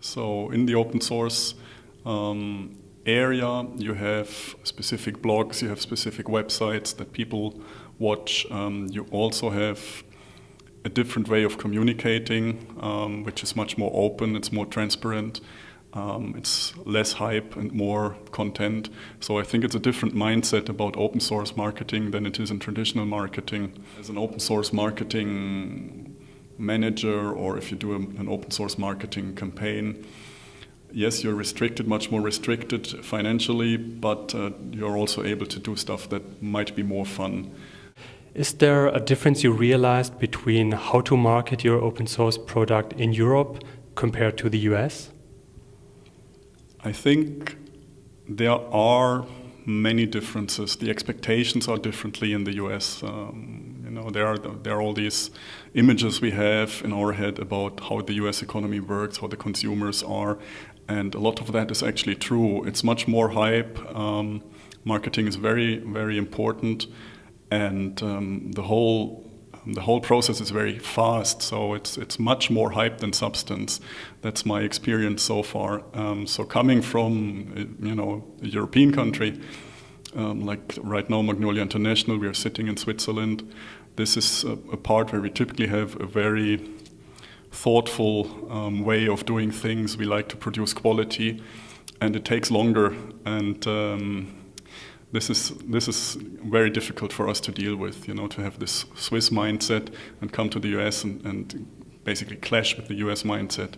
So in the open source area, you have specific blogs, you have specific websites that people watch. You also have a different way of communicating, which is much more open, it's more transparent, it's less hype and more content. So I think it's a different mindset about open source marketing than it is in traditional marketing. As an open source marketing manager, or if you do an open source marketing campaign, yes, you're restricted, much more restricted financially, but you're also able to do stuff that might be more fun. Is there a difference you realized between how to market your open source product in Europe compared to the US? I think there are many differences. The expectations are differently in the US. There are all these images we have in our head about how the US economy works, how the consumers are, and a lot of that is actually true. It's much more hype. Marketing is very, very important. And the whole process is very fast, so it's much more hype than substance. That's my experience so far. So coming from a European country, like right now Magnolia International, we are sitting in Switzerland. This is a part where we typically have a very thoughtful way of doing things. We like to produce quality, and it takes longer. And This is very difficult for us to deal with, to have this Swiss mindset and come to the US and basically clash with the US mindset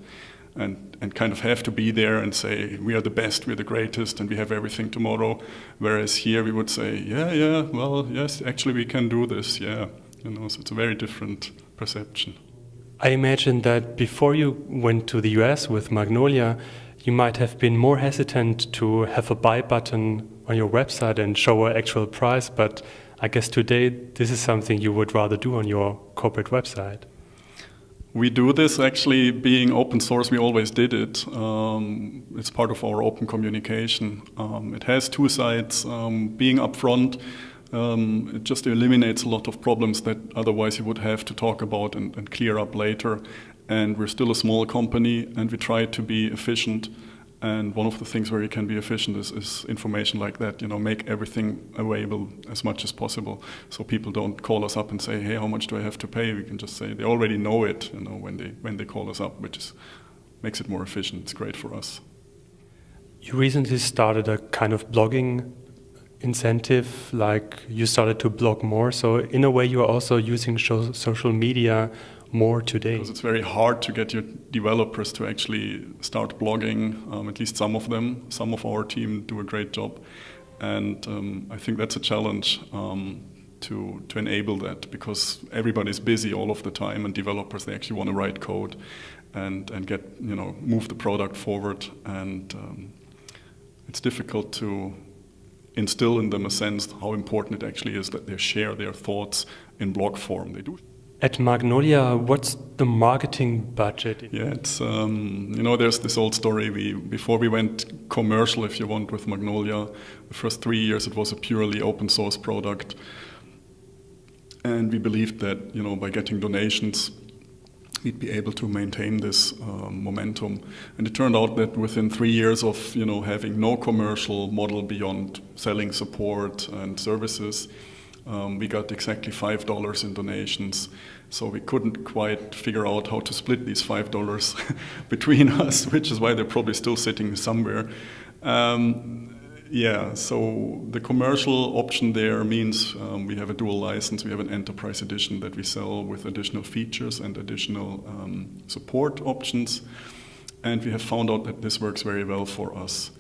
and kind of have to be there and say, we are the best, we're the greatest, and we have everything tomorrow. Whereas here we would say, well, yes, actually we can do this, yeah. So it's a very different perception. I imagine that before you went to the US with Magnolia, you might have been more hesitant to have a buy button on your website and show an actual price, but I guess today this is something you would rather do on your corporate website. We do this actually, being open source, we always did it. It's part of our open communication. It has two sides. Being upfront, it just eliminates a lot of problems that otherwise you would have to talk about and clear up later. And we're still a small company, and we try to be efficient. And one of the things where you can be efficient is information like that, make everything available as much as possible. So people don't call us up and say, hey, how much do I have to pay? We can just say they already know it, when they call us up, which makes it more efficient. It's great for us. You recently started a kind of blogging incentive, like you started to blog more. So in a way, you are also using social media more today. Because it's very hard to get your developers to actually start blogging, at least some of them. Some of our team do a great job. And I think that's a challenge to enable that, because everybody's busy all of the time, and developers, they actually want to write code and get, move the product forward. And it's difficult to instill in them a sense how important it actually is that they share their thoughts in blog form. They do. At Magnolia, what's the marketing budget? Yeah, it's there's this old story. Before we went commercial, if you want, with Magnolia, the first 3 years it was a purely open source product, and we believed that by getting donations, we'd be able to maintain this momentum. And it turned out that within 3 years of having no commercial model beyond selling support and services, we got exactly $5 in donations. So we couldn't quite figure out how to split these $5 between us, which is why they're probably still sitting somewhere. So the commercial option there means we have a dual license. We have an enterprise edition that we sell with additional features and additional support options. And we have found out that this works very well for us.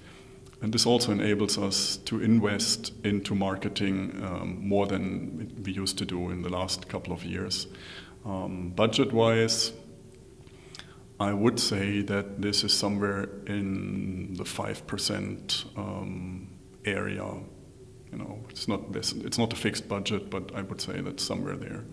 And this also enables us to invest into marketing more than we used to do in the last couple of years. Budget-wise, I would say that this is somewhere in the 5% area. It's not a fixed budget, but I would say that's somewhere there.